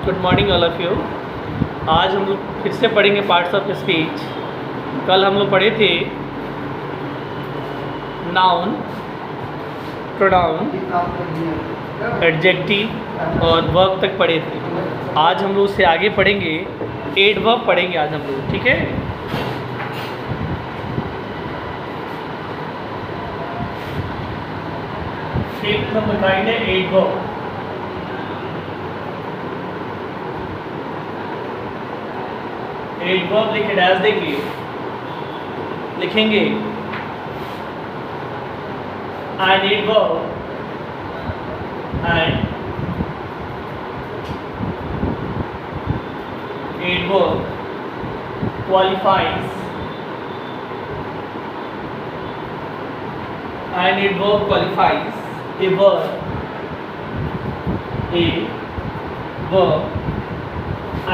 Good morning all of you. आज हम लोग फिर से पढ़ेंगे पार्ट्स ऑफ स्पीच। कल हम लोग पढ़े थे नाउन, प्रोनाउन, एडजेक्टिव और वर्ब तक पढ़े थे। आज हम लोग उससे आगे पढ़ेंगे, एडवर्ब पढ़ेंगे आज हम लोग, ठीक है। एक नंबर काइंड है एडवर्ब। एडवर्ब लिखे डैश देंगे, लिखेंगे an adverb and adverb qualifies an adverb qualifies a verb,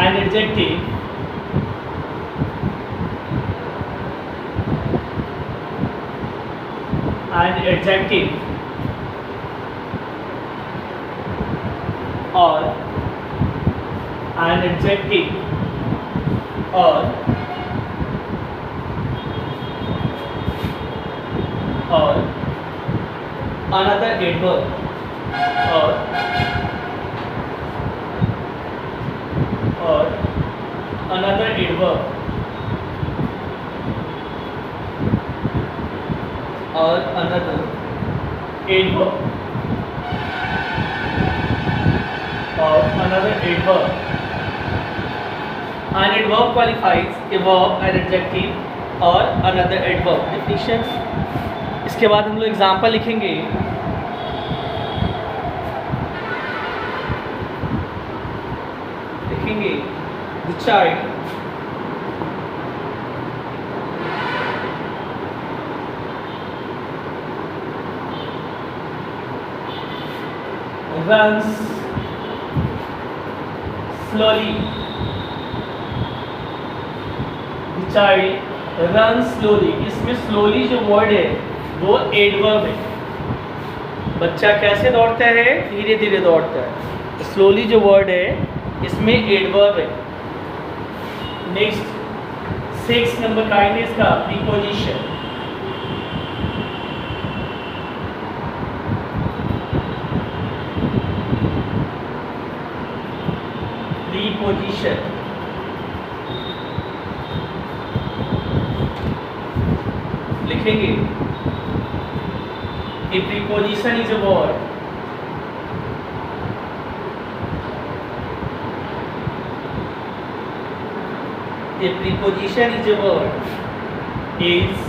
an adjective, an adjective or an adjective or another adverb or another adverb or another adverb or another adverb. An adverb qualifies a verb, an adjective or another adverb. Definition. इसके बाद हम लोग example लिखेंगे। लिखेंगे the child runs slowly. The child runs slowly. इसमें slowly जो word है वो एडवर्ब है। बच्चा कैसे दौड़ता है? धीरे धीरे दौड़ता है। स्लोली जो वर्ड है इसमें एडवर्ब है। नेक्स्ट 6 नंबर काइंडनेस का प्रीपोजिशन। प्रीपोजिशन लिखेंगे A preposition is a word a preposition is a word is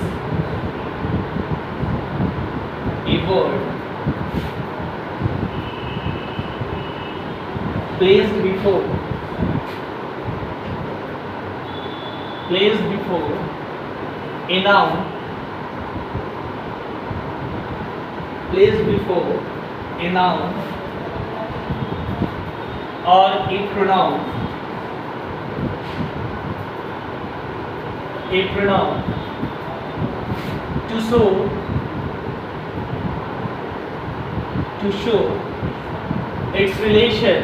a word placed before a noun, placed before a noun or a pronoun, to show its relation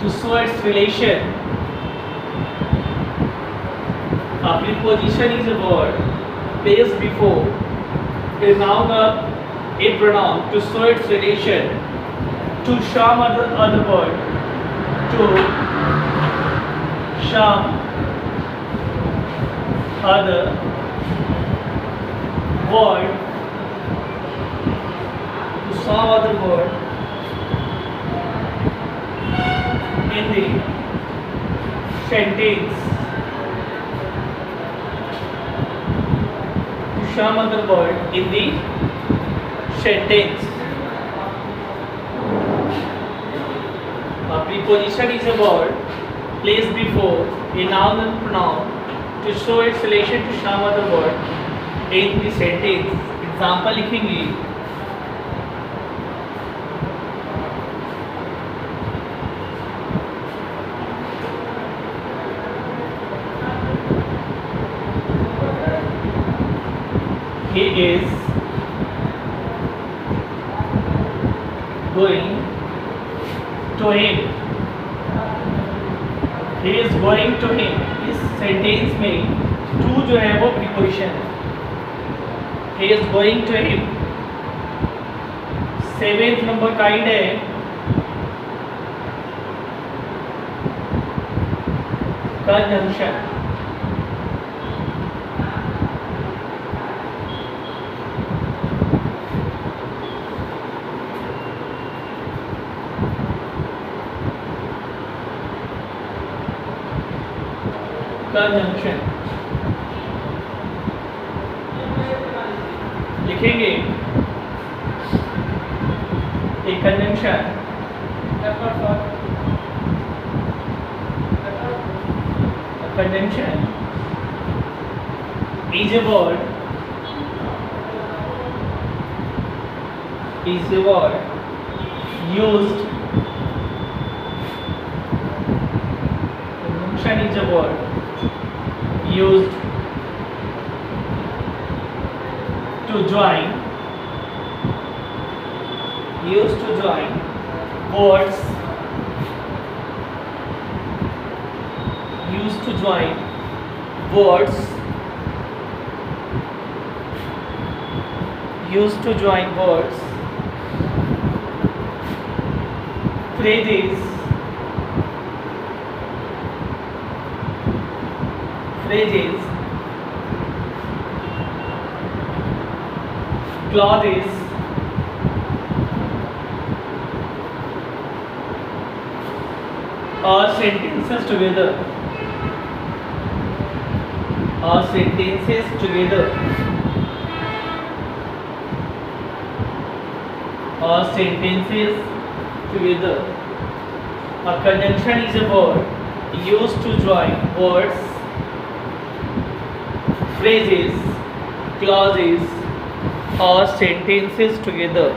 to show its relation. A preposition is a word placed before a noun or a pronoun to show its relation to some other word, to some other word, to some other word in the sentence, to some other word in the sentence. A preposition is a word placed before a noun and pronoun to show its relation to some other word in the sentence. Example लिखेंगे He is going to him. He is going to him. इस sentence में to जो है वो preposition है. He is going to him. 7th number kind है conjunction. Conjunction लिखेंगे. एक conjunction conjunction is a word used conjunction is a word used to join words phrases clauses or sentences together A conjunction is a word used to join words, phrases, clauses or sentences together.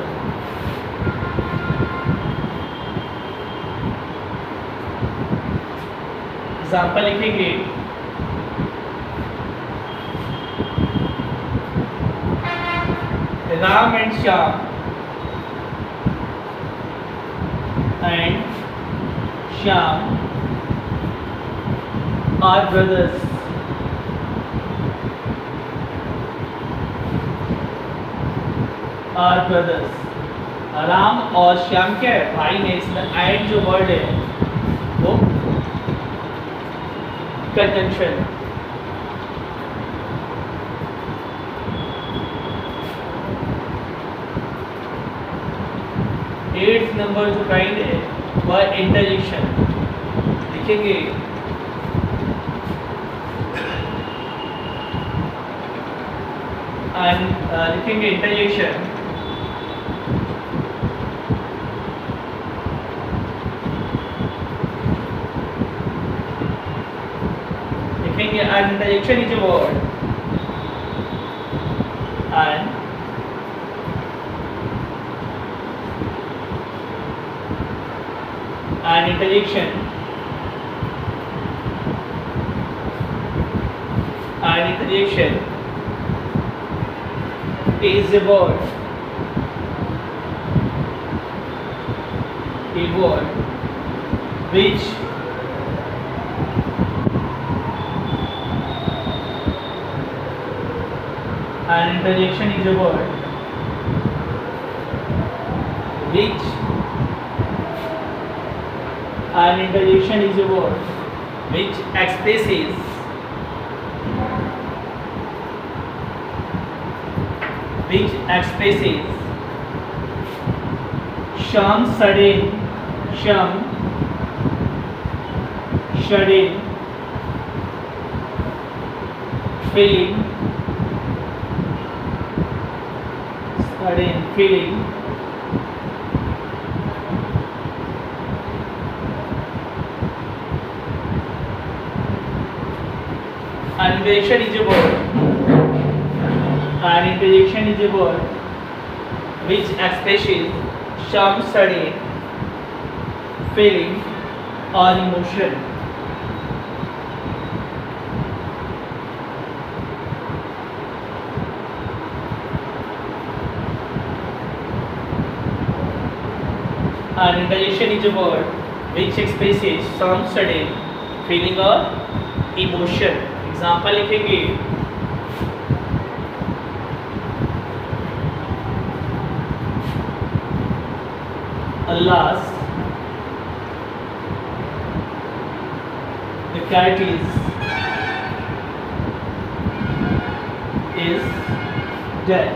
Example लिखेंगे. Ram and Shyam are brothers. Ram और श्याम क्या है? भाई ने. इसमें and जो word है वो कंजंक्शन. एट्थ नंबर जो काइंड है वह इंटरजेक्शन. लिखेंगे इंटरजेक्शन. लिखेंगे an interjection is a word and an interjection is a word which an interjection is a word which expresses some sudden feeling An interjection is a word which expresses some sudden feeling or emotion. An indigestion is a word which expresses some sudden feeling or emotion. Example लिखेंगे Alas, the cat is dead.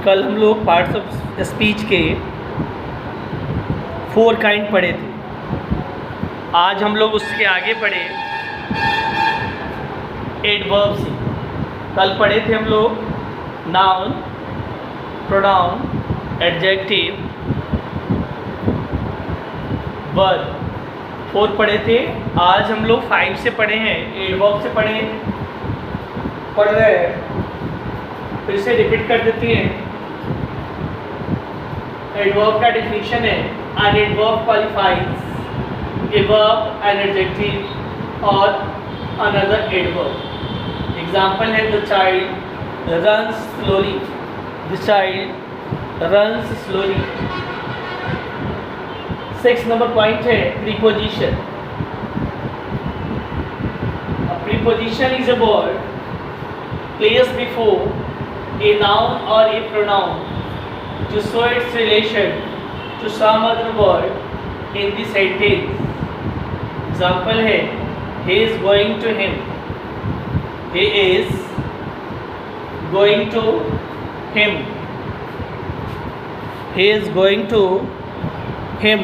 कल हम लोग parts of speech के 4 kind पढ़े थे। आज हम लोग उसके आगे पढ़े एडवर्ब से। कल पढ़े थे हम लोग नाउन, प्रोनाउन, एडजेक्टिव, वर्ब, 4 पढ़े थे। आज हम लोग 5 से पढ़े हैं, एडवर्ब से पढ़ रहे हैं। फिर से रिपीट कर देती हैं। एडवर्ब का डेफिनेशन है an adverb qualifies a verb, an adjective और अनदर एडवर्ब। एग्जाम्पल है the child runs slowly, the child runs slowly. 6 number point है preposition. Preposition is a word placed before a noun or a pronoun to show its relation to some other word in the sentence. Example है he is going to him, he is going to him, he is going to him.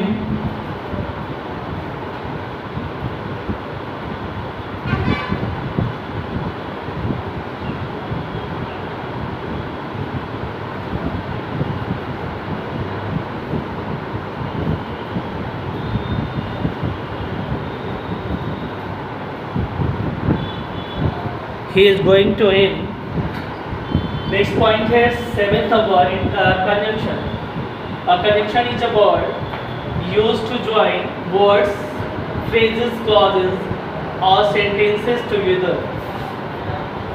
He is going to him. Next point है 7th word conjunction. A conjunction is a word used to join words, phrases, clauses or sentences together.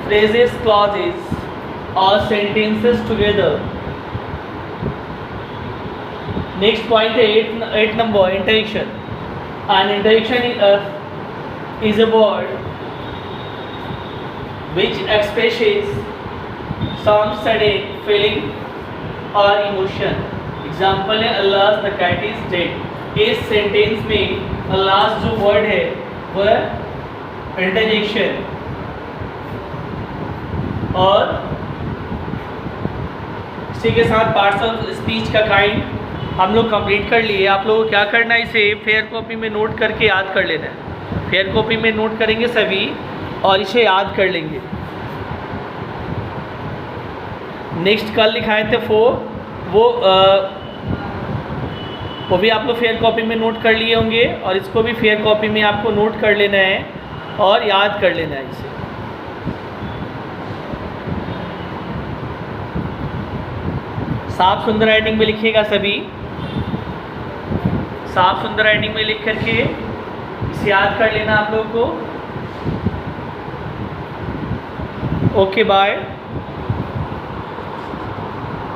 Phrases, clauses or sentences together. Next point है 8 number interjection. An interjection is a word which expresses some sudden feeling or emotion. Example है अल्लाह the cat is dead. इस sentence में अल्लाह जो word है वह interjection और इसी के साथ पार्ट्स ऑफ स्पीच का काइंड हम लोग कंप्लीट कर लिए। आप लोगों को क्या करना है, इसे फेयर कॉपी में नोट करके याद कर लेना है। फेयर कॉपी में नोट करेंगे सभी और इसे याद कर लेंगे। नेक्स्ट कल दिखाए थे 4, वो भी आप लोग फेयर कॉपी में नोट कर लिए होंगे और इसको भी फेयर कॉपी में आपको नोट कर लेना है और याद कर लेना है इसे। साफ सुंदर राइटिंग में लिखिएगा सभी, साफ सुंदर राइटिंग में लिख करके इसे याद कर लेना आप लोगों को। Okay bye.